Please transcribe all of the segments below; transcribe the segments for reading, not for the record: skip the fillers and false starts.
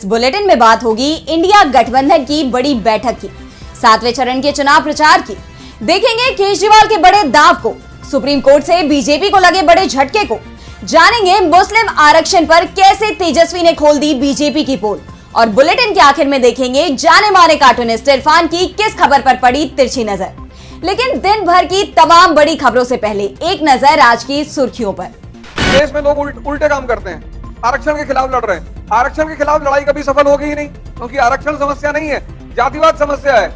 इस बुलेटिन में बात होगी इंडिया गठबंधन की बड़ी बैठक की, 7वें चरण के चुनाव प्रचार की। देखेंगे केजरीवाल के बड़े दांव को, सुप्रीम कोर्ट से बीजेपी को लगे बड़े झटके को, जानेंगे मुस्लिम आरक्षण पर कैसे तेजस्वी ने खोल दी बीजेपी की पोल, और बुलेटिन के आखिर में देखेंगे जाने माने कार्टूनिस्ट इरफान की किस खबर पर पड़ी तिरछी नजर। लेकिन दिन भर की तमाम बड़ी खबरों से पहले एक नजर आज की सुर्खियों पर। देश में लोग उल्टे काम करते हैं, आरक्षण के खिलाफ लड़ रहे हैं। आरक्षण के खिलाफ लड़ाई कभी सफल होगी ही नहीं, क्योंकि आरक्षण समस्या नहीं है, जातिवाद समस्या है।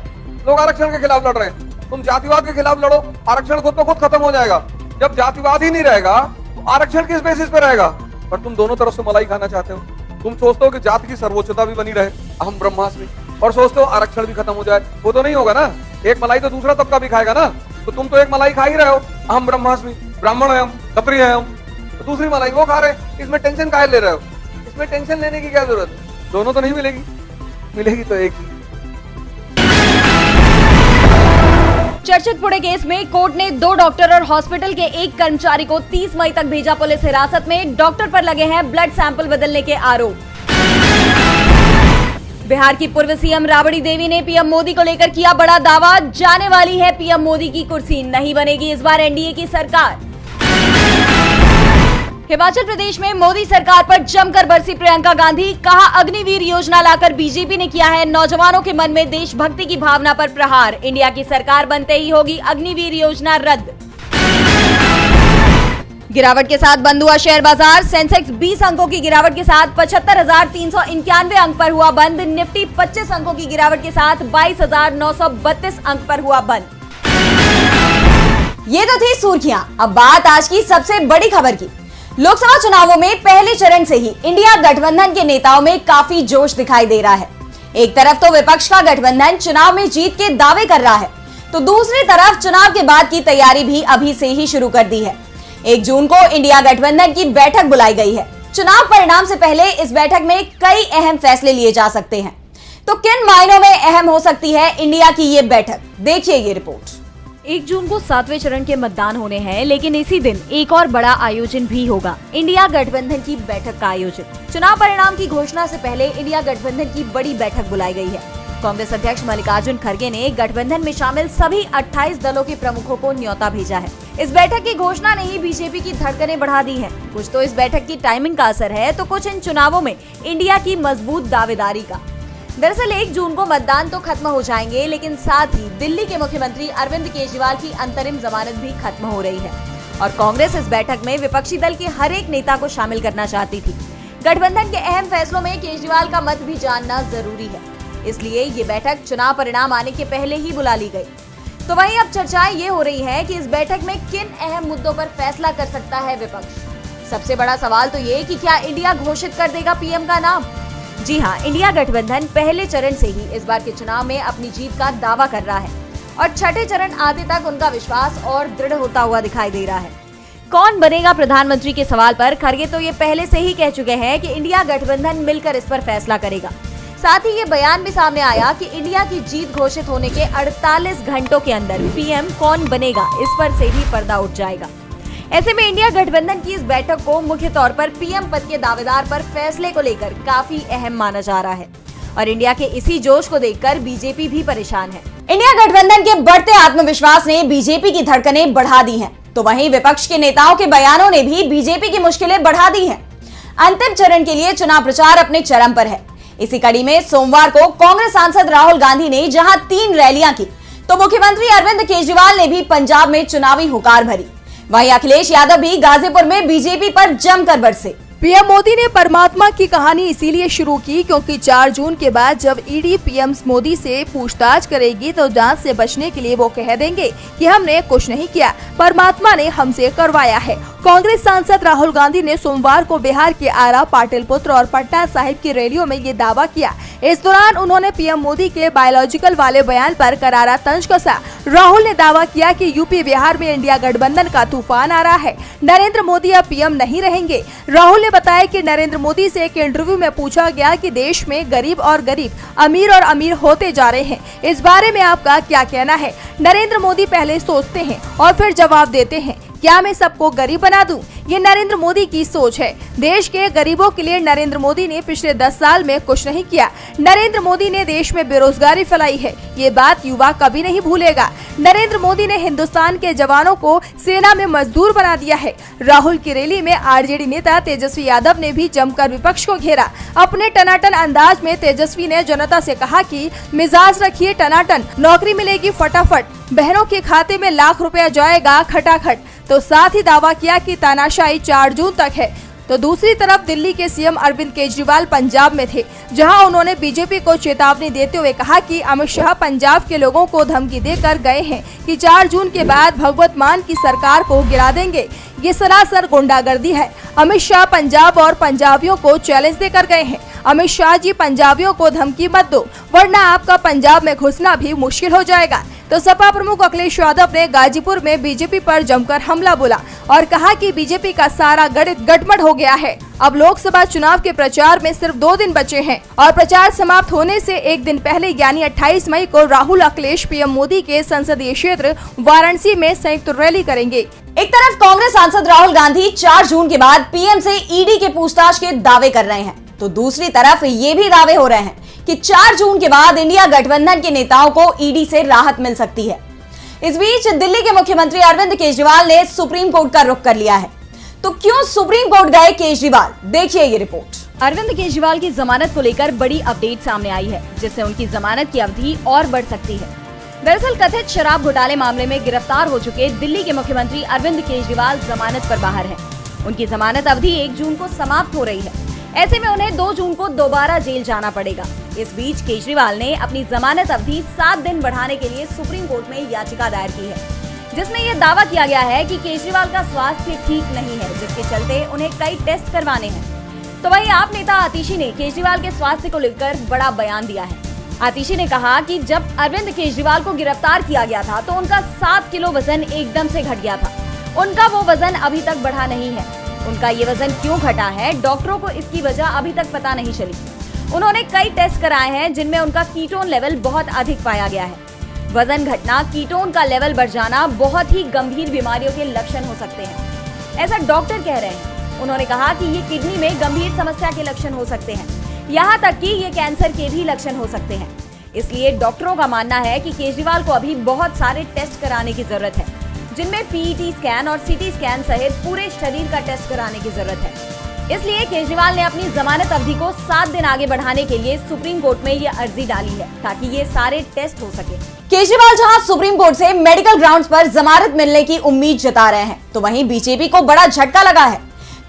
लोग आरक्षण के खिलाफ लड़ रहे हैं, तुम जातिवाद के खिलाफ लड़ो, आरक्षण खुद ब खुद खत्म हो जाएगा। जब जातिवाद ही नहीं रहेगा तो आरक्षण किस बेसिस पे रहेगा? पर तुम दोनों तरफ से मलाई खाना चाहते हो। तुम सोचते हो कि जाति की सर्वोच्चता भी बनी रहे, अहम ब्रह्मास्मि, और सोचते हो आरक्षण भी खत्म हो जाए। वो तो नहीं होगा ना, एक मलाई तो दूसरा तबका भी खाएगा ना। तो तुम तो एक मलाई खा ही रहे हो, अहम ब्रह्मास्मि, ब्राह्मण है हम, क्षत्रिय है हम, तो दूसरी मलाई वो खा रहे हैं। इसमें टेंशन काहे ले रहे हो? इसमें टेंशन लेने की क्या जरूरत है? दोनों तो नहीं मिलेगी, मिलेगी तो एक ही। चर्चित पुणे केस में कोर्ट ने 2 डॉक्टर और हॉस्पिटल के एक कर्मचारी को 30 मई तक भेजा पुलिस हिरासत में। डॉक्टर पर लगे हैं ब्लड सैंपल बदलने के आरोप। बिहार की पूर्व सीएम राबड़ी देवी ने पीएम मोदी को लेकर किया बड़ा दावा, जाने वाली है पीएम मोदी की कुर्सी, नहीं बनेगी इस बार एनडीए की सरकार। हिमाचल प्रदेश में मोदी सरकार पर जमकर बरसी प्रियंका गांधी, कहा अग्निवीर योजना लाकर बीजेपी ने किया है नौजवानों के मन में देशभक्ति की भावना पर प्रहार, इंडिया की सरकार बनते ही होगी अग्निवीर योजना रद्द। गिरावट के साथ बंद हुआ शेयर बाजार, सेंसेक्स 20 अंकों की गिरावट के साथ 75,391 अंक पर हुआ बंद, निफ्टी 25 अंकों की गिरावट के साथ 22,932 अंक पर हुआ बंद। ये तो थी सुर्खियां, अब बात आज की सबसे बड़ी खबर की। लोकसभा चुनावों में पहले चरण से ही इंडिया गठबंधन के नेताओं में काफी जोश दिखाई दे रहा है। एक तरफ तो विपक्ष का गठबंधन चुनाव में जीत के दावे कर रहा है, तो दूसरी तरफ चुनाव के बाद की तैयारी भी अभी से ही शुरू कर दी है। 1 जून को इंडिया गठबंधन की बैठक बुलाई गई है। चुनाव परिणाम से पहले इस बैठक में कई अहम फैसले लिए जा सकते हैं, तो किन मायनों में अहम हो सकती है इंडिया की ये बैठक, देखिए ये रिपोर्ट। 1 जून को 7वें चरण के मतदान होने हैं, लेकिन इसी दिन एक और बड़ा आयोजन भी होगा, इंडिया गठबंधन की बैठक का आयोजन। चुनाव परिणाम की घोषणा से पहले इंडिया गठबंधन की बड़ी बैठक बुलाई गई है। कांग्रेस अध्यक्ष मल्लिकार्जुन खड़गे ने गठबंधन में शामिल सभी 28 दलों के प्रमुखों को न्योता भेजा है। इस बैठक की घोषणा ने ही बीजेपी की धड़कनें बढ़ा दी है। कुछ तो इस बैठक की टाइमिंग का असर है, तो कुछ इन चुनावों में इंडिया की मजबूत दावेदारी का। दरअसल 1 जून को मतदान तो खत्म हो जाएंगे, लेकिन साथ ही दिल्ली के मुख्यमंत्री अरविंद केजरीवाल की अंतरिम जमानत भी खत्म हो रही है, और कांग्रेस इस बैठक में विपक्षी दल के हर एक नेता को शामिल करना चाहती थी। गठबंधन के अहम फैसलों में केजरीवाल का मत भी जानना जरूरी है, इसलिए ये बैठक चुनाव परिणाम आने के पहले ही बुला ली गई। तो वहीं अब चर्चाएं ये हो रही है कि इस बैठक में किन अहम मुद्दों पर फैसला कर सकता है विपक्ष। सबसे बड़ा सवाल तो ये कि क्या इंडिया घोषित कर देगा पीएम का नाम। जी हाँ, इंडिया गठबंधन पहले चरण से ही इस बार के चुनाव में अपनी जीत का दावा कर रहा है, और छठे चरण आते तक उनका विश्वास और दृढ़ होता हुआ दिखाई दे रहा है। कौन बनेगा प्रधानमंत्री के सवाल पर खड़गे तो ये पहले से ही कह चुके हैं कि इंडिया गठबंधन मिलकर इस पर फैसला करेगा। साथ ही ये बयान भी सामने आया कि इंडिया की जीत घोषित होने के 48 घंटों के अंदर पीएम कौन बनेगा, इस पर से ही पर्दा उठ जाएगा। ऐसे में इंडिया गठबंधन की इस बैठक को मुख्य तौर पर पीएम पद के दावेदार पर फैसले को लेकर काफी अहम माना जा रहा है, और इंडिया के इसी जोश को देखकर बीजेपी भी परेशान है। इंडिया गठबंधन के बढ़ते आत्मविश्वास ने बीजेपी की धड़कनें बढ़ा दी हैं, तो वहीं विपक्ष के नेताओं के बयानों ने भी बीजेपी की मुश्किलें बढ़ा दी हैं। अंतिम चरण के लिए चुनाव प्रचार अपने चरम पर है। इसी कड़ी में सोमवार को कांग्रेस सांसद राहुल गांधी ने जहां 3 रैलियां की, तो मुख्यमंत्री अरविंद केजरीवाल ने भी पंजाब में चुनावी हुकार भरी। वहीं अखिलेश यादव भी गाजीपुर में बीजेपी पर जमकर बरसे। पीएम मोदी ने परमात्मा की कहानी इसीलिए शुरू की क्योंकि 4 जून के बाद जब ईडी पीएम मोदी से पूछताछ करेगी तो जांच से बचने के लिए वो कह देंगे कि हमने कुछ नहीं किया, परमात्मा ने हमसे करवाया है। कांग्रेस सांसद राहुल गांधी ने सोमवार को बिहार के आरा, पाटलिपुत्र और पटना साहिब की रैलियों में ये दावा किया। इस दौरान उन्होंने पीएम मोदी के बायोलॉजिकल वाले बयान पर करारा तंज कसा। राहुल ने दावा किया कि यूपी बिहार में इंडिया गठबंधन का तूफान आ रहा है, नरेंद्र मोदी अब पीएम नहीं रहेंगे। राहुल ने बताया कि नरेंद्र मोदी से एक इंटरव्यू में पूछा गया कि देश में गरीब और गरीब, अमीर और अमीर होते जा रहे हैं, इस बारे में आपका क्या कहना है। नरेंद्र मोदी पहले सोचते हैं और फिर जवाब देते हैं। क्या मैं सबको गरीब बना दूं? ये नरेंद्र मोदी की सोच है। देश के गरीबों के लिए नरेंद्र मोदी ने पिछले 10 साल में कुछ नहीं किया। नरेंद्र मोदी ने देश में बेरोजगारी फैलाई है, ये बात युवा कभी नहीं भूलेगा। नरेंद्र मोदी ने हिंदुस्तान के जवानों को सेना में मजदूर बना दिया है। राहुल की रैली में आरजेडी नेता तेजस्वी यादव ने भी जमकर विपक्ष को घेरा। अपने टनाटन अंदाज में तेजस्वी ने जनता से कहा कि मिजाज रखिए टनाटन, नौकरी मिलेगी फटाफट, बहनों के खाते में लाख रुपया जाएगा खटाखट। तो साथ ही दावा किया कि तानाशाही 4 जून तक है। तो दूसरी तरफ दिल्ली के सीएम अरविंद केजरीवाल पंजाब में थे, जहां उन्होंने बीजेपी को चेतावनी देते हुए कहा कि अमित शाह पंजाब के लोगों को धमकी देकर गए हैं कि 4 जून के बाद भगवत मान की सरकार को गिरा देंगे। ये सरासर गुंडागर्दी है। अमित शाह पंजाब और पंजाबियों को चैलेंज देकर गए हैं। अमित शाह जी, पंजाबियों को धमकी मत दो, वरना आपका पंजाब में घुसना भी मुश्किल हो जाएगा। तो सपा प्रमुख अखिलेश यादव ने गाजीपुर में बीजेपी पर जमकर हमला बोला और कहा कि बीजेपी का सारा गणित गड़बड़ हो गया है। अब लोकसभा चुनाव के प्रचार में सिर्फ 2 दिन बचे हैं और प्रचार समाप्त होने से एक दिन पहले यानी 28 मई को राहुल अखिलेश पीएम मोदी के संसदीय क्षेत्र वाराणसी में संयुक्त रैली करेंगे। एक तरफ कांग्रेस सांसद राहुल गांधी 4 जून के बाद पीएम से ईडी के पूछताछ के दावे कर रहे हैं, तो दूसरी तरफ ये भी दावे हो रहे हैं कि 4 जून के बाद इंडिया गठबंधन के नेताओं को ईडी से राहत मिल सकती है। इस बीच दिल्ली के मुख्यमंत्री अरविंद केजरीवाल ने सुप्रीम कोर्ट का रुख कर लिया है। तो क्यों सुप्रीम कोर्ट गए केजरीवाल, देखिए ये रिपोर्ट। अरविंद केजरीवाल की जमानत को लेकर बड़ी अपडेट सामने आई है, जिससे उनकी जमानत की अवधि और बढ़ सकती है। दरअसल कथित शराब घोटाले मामले में गिरफ्तार हो चुके दिल्ली के मुख्यमंत्री अरविंद केजरीवाल जमानत पर बाहर हैं। उनकी जमानत अवधि 1 जून को समाप्त हो रही है। ऐसे में उन्हें 2 जून को दोबारा जेल जाना पड़ेगा। इस बीच केजरीवाल ने अपनी जमानत अवधि 7 दिन बढ़ाने के लिए सुप्रीम कोर्ट में याचिका दायर की है, जिसमें यह दावा किया गया है कि केजरीवाल का स्वास्थ्य ठीक नहीं है, जिसके चलते उन्हें कई टेस्ट करवाने हैं। तो वहीं आप नेता आतिशी ने केजरीवाल के स्वास्थ्य को लेकर बड़ा बयान दिया है। आतिशी ने कहा कि जब अरविंद केजरीवाल को गिरफ्तार किया गया था तो उनका 7 किलो वजन एकदम से घट गया था। उनका वो वजन अभी तक बढ़ा नहीं है। उनका ये वजन क्यों घटा है, डॉक्टरों को इसकी वजह अभी तक पता नहीं चली। उन्होंने कई टेस्ट कराए हैं, जिनमें उनका कीटोन लेवल बहुत अधिक पाया गया है। वजन घटना, कीटोन का लेवल बढ़ जाना बहुत ही गंभीर बीमारियों के लक्षण हो सकते हैं, ऐसा डॉक्टर कह रहे हैं। उन्होंने कहा कि ये किडनी में गंभीर समस्या के लक्षण हो सकते हैं, यहाँ तक कि ये कैंसर के भी लक्षण हो सकते हैं। इसलिए डॉक्टरों का मानना है कि केजरीवाल को अभी बहुत सारे टेस्ट कराने की जरूरत है, जिनमें पीईटी स्कैन और सीटी स्कैन सहित पूरे शरीर का टेस्ट कराने की जरूरत है। इसलिए केजरीवाल ने अपनी जमानत अवधि को 7 दिन आगे बढ़ाने के लिए सुप्रीम कोर्ट में ये अर्जी डाली है, ताकि ये सारे टेस्ट हो सके। केजरीवाल जहां सुप्रीम कोर्ट से मेडिकल ग्राउंड्स पर जमानत मिलने की उम्मीद जता रहे हैं, तो वहीं बीजेपी को बड़ा झटका लगा है।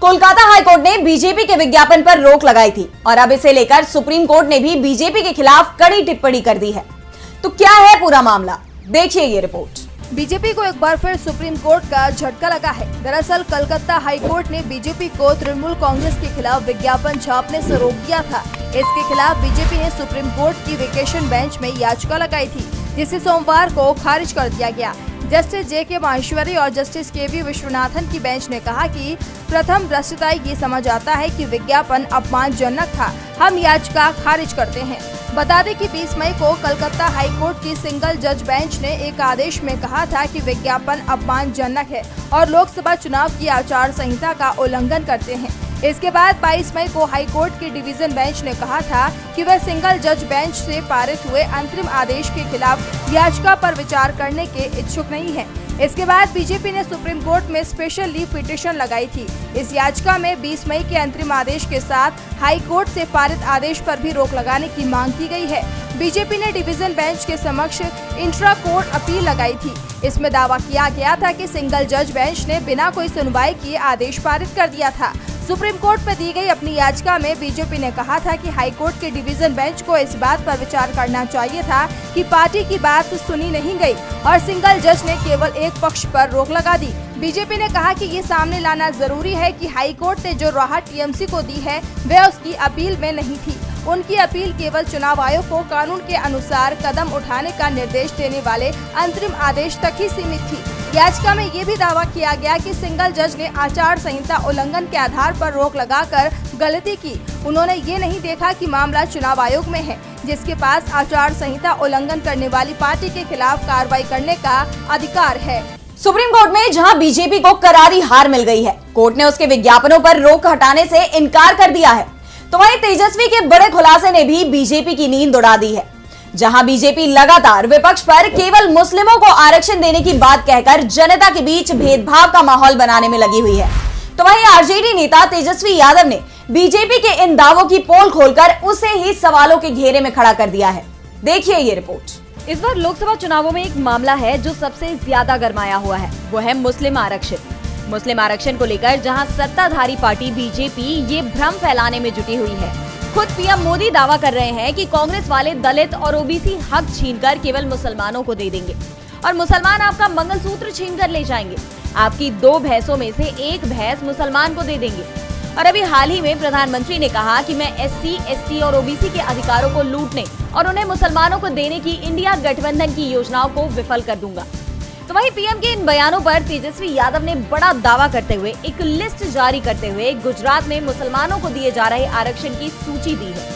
कोलकाता हाईकोर्ट ने बीजेपी के विज्ञापन पर रोक लगाई थी और अब इसे लेकर सुप्रीम कोर्ट ने भी बीजेपी के खिलाफ कड़ी टिप्पणी कर दी है। तो क्या है पूरा मामला, देखिए ये रिपोर्ट। बीजेपी को एक बार फिर सुप्रीम कोर्ट का झटका लगा है। दरअसल कलकत्ता हाईकोर्ट ने बीजेपी को तृणमूल कांग्रेस के खिलाफ विज्ञापन छापने से रोक दिया था। इसके खिलाफ बीजेपी ने सुप्रीम कोर्ट की वेकेशन बेंच में याचिका लगाई थी, जिसे सोमवार को खारिज कर दिया गया। Justice JK. माहेश्वरी और जस्टिस के.वी. विश्वनाथन की बेंच ने कहा कि प्रथम दृष्टया ये समझ आता है कि विज्ञापन अपमानजनक था, हम याचिका खारिज करते हैं। बता दें कि 20 मई को कलकत्ता हाईकोर्ट की सिंगल जज बेंच ने एक आदेश में कहा था कि विज्ञापन अपमानजनक है और लोकसभा चुनाव की आचार संहिता का उल्लंघन करते हैं। इसके बाद 22 मई को हाईकोर्ट की डिवीजन बेंच ने कहा था कि वह सिंगल जज बेंच से पारित हुए अंतरिम आदेश के खिलाफ याचिका पर विचार करने के इच्छुक नहीं है। इसके बाद बीजेपी ने सुप्रीम कोर्ट में स्पेशल लीव पिटीशन लगाई थी। इस याचिका में 20 मई के अंतरिम आदेश के साथ हाई कोर्ट से पारित आदेश पर भी रोक लगाने की मांग की गई है। बीजेपी ने डिवीजन बेंच के समक्ष इंट्रा कोर्ट अपील लगाई थी। इसमें दावा किया गया था कि सिंगल जज बेंच ने बिना कोई सुनवाई किए आदेश पारित कर दिया था। सुप्रीम कोर्ट में दी गई अपनी याचिका में बीजेपी ने कहा था कि हाईकोर्ट के डिवीजन बेंच को इस बात पर विचार करना चाहिए था कि पार्टी की बात सुनी नहीं गई और सिंगल जज ने केवल एक पक्ष पर रोक लगा दी। बीजेपी ने कहा कि ये सामने लाना जरूरी है कि हाईकोर्ट ने जो राहत टीएमसी को दी है वह उसकी अपील में नहीं थी। उनकी अपील केवल चुनाव आयोग को कानून के अनुसार कदम उठाने का निर्देश देने वाले अंतरिम आदेश तक ही सीमित थी। याचिका में ये भी दावा किया गया कि सिंगल जज ने आचार संहिता उल्लंघन के आधार पर रोक लगाकर गलती की। उन्होंने ये नहीं देखा कि मामला चुनाव आयोग में है, जिसके पास आचार संहिता उल्लंघन करने वाली पार्टी के खिलाफ कार्रवाई करने का अधिकार है। सुप्रीम कोर्ट में जहां बीजेपी को करारी हार मिल गई है, कोर्ट ने उसके विज्ञापनों पर रोक हटाने से इनकार कर दिया है, तो वहीं तेजस्वी के बड़े खुलासे ने भी बीजेपी की नींद उड़ा दी है। जहां बीजेपी लगातार विपक्ष पर केवल मुस्लिमों को आरक्षण देने की बात कहकर जनता के बीच भेदभाव का माहौल बनाने में लगी हुई है, तो वहीं आरजेडी नेता तेजस्वी यादव ने बीजेपी के इन दावों की पोल खोलकर उसे ही सवालों के घेरे में खड़ा कर दिया है। देखिए ये रिपोर्ट। इस बार लोकसभा चुनावों में एक मामला है जो सबसे ज्यादा गरमाया हुआ है, वो है मुस्लिम आरक्षण। मुस्लिम आरक्षण को लेकर जहां सत्ताधारी पार्टी बीजेपी ये भ्रम फैलाने में जुटी हुई है। खुद पीएम मोदी दावा कर रहे हैं कि कांग्रेस वाले दलित और ओबीसी हक छीनकर केवल मुसलमानों को दे देंगे और मुसलमान आपका मंगलसूत्र छीनकर ले जाएंगे। आपकी 2 भैंसों में से 1 भैंस मुसलमान को दे देंगे। और अभी हाल ही में प्रधानमंत्री ने कहा कि मैं एससी, एसटी और ओबीसी के अधिकारों को लूटने और उन्हें मुसलमानों को देने की इंडिया गठबंधन की योजनाओं को विफल कर दूंगा। तो वहीं पीएम के इन बयानों पर तेजस्वी यादव ने बड़ा दावा करते हुए एक लिस्ट जारी करते हुए गुजरात में मुसलमानों को दिए जा रहे आरक्षण की सूची दी है।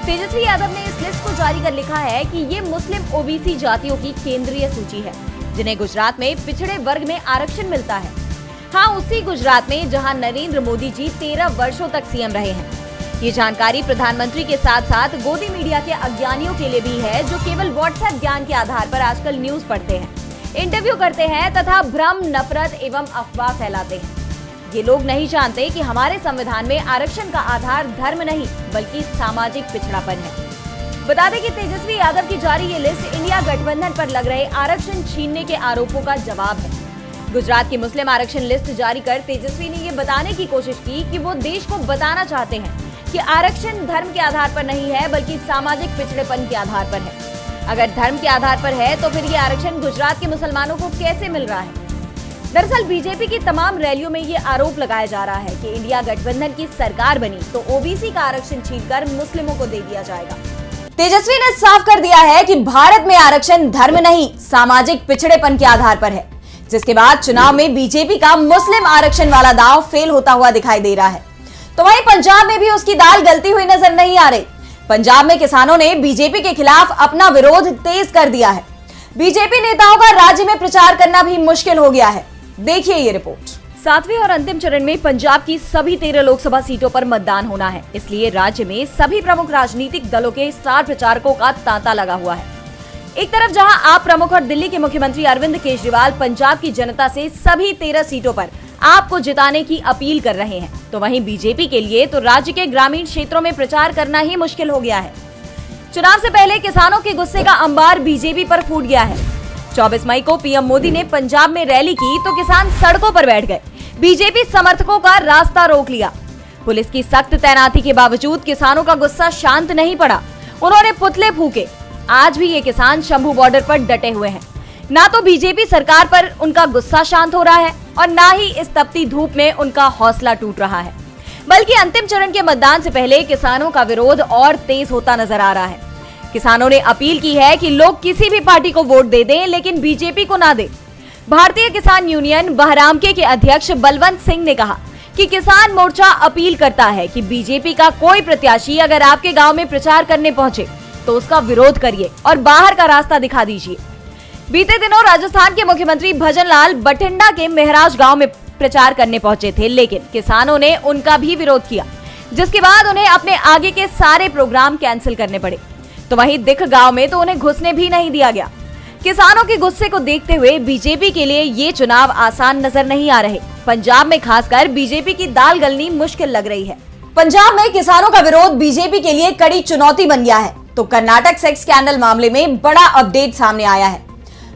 तेजस्वी यादव ने इस लिस्ट को जारी कर लिखा है कि ये मुस्लिम ओबीसी जातियों की केंद्रीय सूची है जिन्हें गुजरात में पिछड़े वर्ग में आरक्षण मिलता है। हाँ, उसी गुजरात में जहां नरेंद्र मोदी जी 13 वर्षों तक सीएम रहे हैं। ये जानकारी प्रधानमंत्री के साथ साथ गोदी मीडिया के अज्ञानियों के लिए भी है जो केवल व्हाट्सएप ज्ञान के आधार पर आजकल न्यूज पढ़ते हैं, इंटरव्यू करते हैं तथा भ्रम, नफरत एवं अफवाह फैलाते हैं। ये लोग नहीं जानते कि हमारे संविधान में आरक्षण का आधार धर्म नहीं बल्कि सामाजिक पिछड़ापन है। बता दें कि तेजस्वी यादव की जारी ये लिस्ट इंडिया गठबंधन पर लग रहे आरक्षण छीनने के आरोपों का जवाब है। गुजरात की मुस्लिम आरक्षण लिस्ट जारी कर तेजस्वी ने ये बताने की कोशिश की कि वो देश को बताना चाहते हैं कि आरक्षण धर्म के आधार पर नहीं है बल्कि सामाजिक पिछड़ेपन के आधार पर है। अगर धर्म के आधार पर है तो फिर ये आरक्षण गुजरात के मुसलमानों को कैसे मिल रहा है? दरअसल बीजेपी की तमाम रैलियों में ये आरोप लगाया जा रहा है कि इंडिया गठबंधन की सरकार बनी तो ओबीसी का आरक्षण छीनकर मुस्लिमों को दे दिया जाएगा। तेजस्वी ने साफ कर दिया है कि भारत में आरक्षण धर्म नहीं सामाजिक पिछड़ेपन के आधार पर है, जिसके बाद चुनाव में बीजेपी का मुस्लिम आरक्षण वाला दांव फेल होता हुआ दिखाई दे रहा है। तो वहीं पंजाब में भी उसकी दाल गलती हुई नजर नहीं आ रही। पंजाब में किसानों ने बीजेपी के खिलाफ अपना विरोध तेज कर दिया है। बीजेपी नेताओं का राज्य में प्रचार करना भी मुश्किल हो गया है। देखिए ये रिपोर्ट। 7वें और अंतिम चरण में पंजाब की सभी 13 लोकसभा सीटों पर मतदान होना है, इसलिए राज्य में सभी प्रमुख राजनीतिक दलों के स्टार प्रचारकों का तांता लगा हुआ है। एक तरफ जहां आप प्रमुख और दिल्ली के मुख्यमंत्री अरविंद केजरीवाल पंजाब की जनता से सभी 13 सीटों पर आपको जिताने की अपील कर रहे हैं, तो वहीं बीजेपी के लिए तो राज्य के ग्रामीण क्षेत्रों में प्रचार करना ही मुश्किल हो गया है। चुनाव से पहले किसानों के गुस्से का अंबार बीजेपी पर फूट गया है। 24 मई को पीएम मोदी ने पंजाब में रैली की तो किसान सड़कों पर बैठ गए। बीजेपी समर्थकों का रास्ता रोक लिया। पुलिस की सख्त तैनाती के बावजूद किसानों का गुस्सा शांत नहीं पड़ा। उन्होंने पुतले फूके। आज भी ये किसान शंभू बॉर्डर पर डटे हुए हैं। ना तो बीजेपी सरकार पर उनका गुस्सा शांत हो रहा है और ना ही इस तपती धूप में उनका हौसला टूट रहा है, बल्कि अंतिम चरण के मतदान से पहले किसानों का विरोध और तेज होता नजर आ रहा है। किसानों ने अपील की है कि लोग किसी भी पार्टी को वोट दे दें लेकिन बीजेपी को ना दें। भारतीय किसान यूनियन बहरामके के अध्यक्ष बलवंत सिंह ने कहा कि किसान मोर्चा अपील करता है कि बीजेपी का कोई प्रत्याशी अगर आपके गांव में प्रचार करने पहुंचे तो उसका विरोध करिए और बाहर का रास्ता दिखा दीजिए। बीते दिनों राजस्थान के मुख्यमंत्री भजनलाल बठिंडा के महराज गांव में प्रचार करने पहुंचे थे, लेकिन किसानों ने उनका भी विरोध किया, जिसके बाद उन्हें अपने आगे के सारे प्रोग्राम कैंसिल करने पड़े। तो वहीं दिख गांव में तो उन्हें घुसने भी नहीं दिया गया। किसानों के गुस्से को देखते हुए बीजेपी के लिए ये चुनाव आसान नजर नहीं आ रहे। पंजाब में खासकर बीजेपी की दाल गलनी मुश्किल लग रही है। पंजाब में किसानों का विरोध बीजेपी के लिए कड़ी चुनौती बन गया है। तो कर्नाटक सेक्स स्कैंडल मामले में बड़ा अपडेट सामने आया है।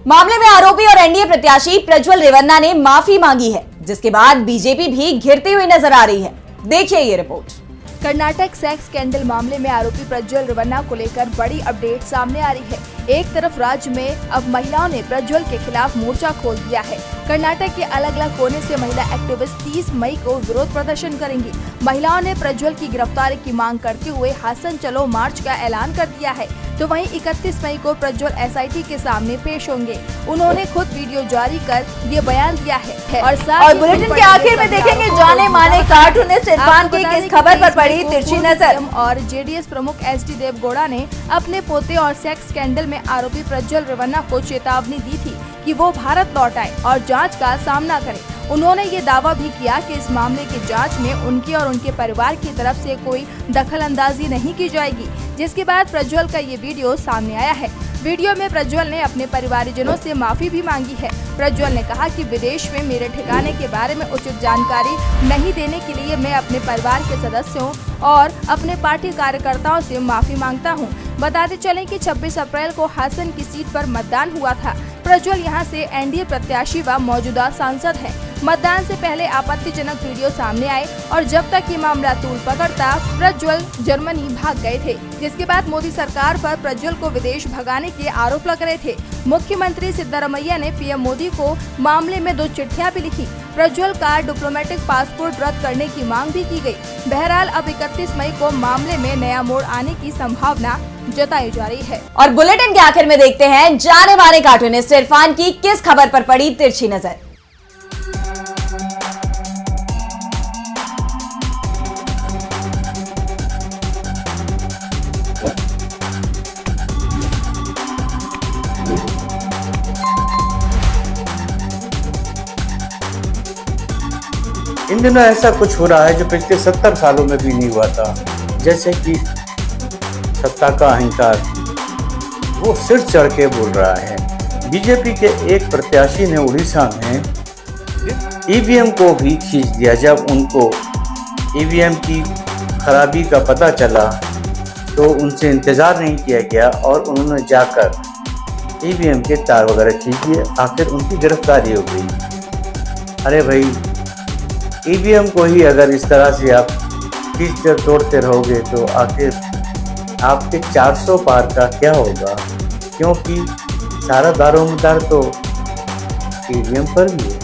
मामले में आरोपी और एनडीए प्रत्याशी प्रज्वल रेवन्ना ने माफी मांगी है, जिसके बाद बीजेपी भी घिरती हुई नजर आ रही है। देखिए ये रिपोर्ट। कर्नाटक सेक्स स्कैंडल मामले में आरोपी प्रज्वल रेवन्ना को लेकर बड़ी अपडेट सामने आ रही है। एक तरफ राज्य में अब महिलाओं ने प्रज्वल के खिलाफ मोर्चा खोल दिया है। कर्नाटक के अलग अलग कोने से महिला एक्टिविस्ट 30 मई को विरोध प्रदर्शन करेंगी। महिलाओं ने प्रज्वल की गिरफ्तारी की मांग करते हुए हसन चलो मार्च का ऐलान कर दिया है। तो वहीं 31 मई को प्रज्वल एसआईटी के सामने पेश होंगे। उन्होंने खुद वीडियो जारी कर ये बयान दिया है। और बुलेटिन के आखिर में देखेंगे जाने माने कार्टूनिस्ट इरफान की किस खबर पर पड़ी तिरछी नजर। और जेडीएस प्रमुख एसडी देवगौड़ा ने अपने पोते और सेक्स स्कैंडल में आरोपी प्रज्वल रेवन्ना को चेतावनी दी थी कि वो भारत लौट आए और जांच का सामना करें। उन्होंने ये दावा भी किया कि इस मामले की जांच में उनके और उनके परिवार की तरफ से कोई दखलंदाजी नहीं की जाएगी, जिसके बाद प्रज्वल का ये वीडियो सामने आया है। वीडियो में प्रज्वल ने अपने परिवारजनों से माफी भी मांगी है। प्रज्वल ने कहा कि विदेश में मेरे ठिकाने के बारे में उचित जानकारी नहीं देने के लिए मैं अपने परिवार के सदस्यों और अपने पार्टी कार्यकर्ताओं से माफी मांगता हूं। बताते चलें कि 26 अप्रैल को हासन की सीट पर मतदान हुआ था। प्रज्वल यहां से एनडीए प्रत्याशी व मौजूदा सांसद है। मतदान से पहले आपत्तिजनक वीडियो सामने आए और जब तक ये मामला तूल पकड़ता प्रज्वल जर्मनी भाग गए थे, जिसके बाद मोदी सरकार पर प्रज्वल को विदेश भगाने के आरोप लग रहे थे। मुख्यमंत्री सिद्धरामैया ने पीएम मोदी को मामले में 2 चिट्ठियां भी लिखी। प्रज्वल का डिप्लोमेटिक पासपोर्ट रद्द करने की मांग भी की गई। बहरहाल अब 31 मई को मामले में नया मोड़ आने की संभावना जताई जा रही है। और बुलेटिन के आखिर में देखते हैं जाने माने कार्टूनिस्ट इरफान की किस खबर पर पड़ी तिरछी नजर। इन दिनों ऐसा कुछ हो रहा है जो पिछले 70 सालों में भी नहीं हुआ था, जैसे कि सत्ता का अहंकार वो सिर चढ़ के बोल रहा है। बीजेपी के एक प्रत्याशी ने उड़ीसा में ईवीएम को भी खींच दिया। जब उनको ईवीएम की खराबी का पता चला तो उनसे इंतज़ार नहीं किया गया और उन्होंने जाकर ईवीएम के तार वगैरह खींच दिए। आखिर उनकी गिरफ्तारी हो गई। अरे भाई, ईवीएम को ही अगर इस तरह से आप खींचते तोड़ते रहोगे तो आखिर आपके 400 पार का क्या होगा, क्योंकि सारा दारोमदार तो ईवीएम पर भी है।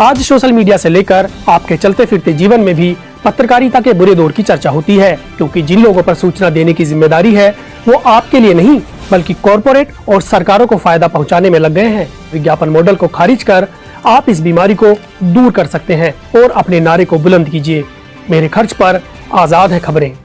आज सोशल मीडिया से लेकर आपके चलते फिरते जीवन में भी पत्रकारिता के बुरे दौर की चर्चा होती है, क्योंकि जिन लोगों पर सूचना देने की जिम्मेदारी है वो आपके लिए नहीं बल्कि कॉरपोरेट और सरकारों को फायदा पहुंचाने में लग गए हैं। विज्ञापन मॉडल को खारिज कर आप इस बीमारी को दूर कर सकते हैं और अपने नारे को बुलंद कीजिए। मेरे खर्च पर आजाद है खबरें।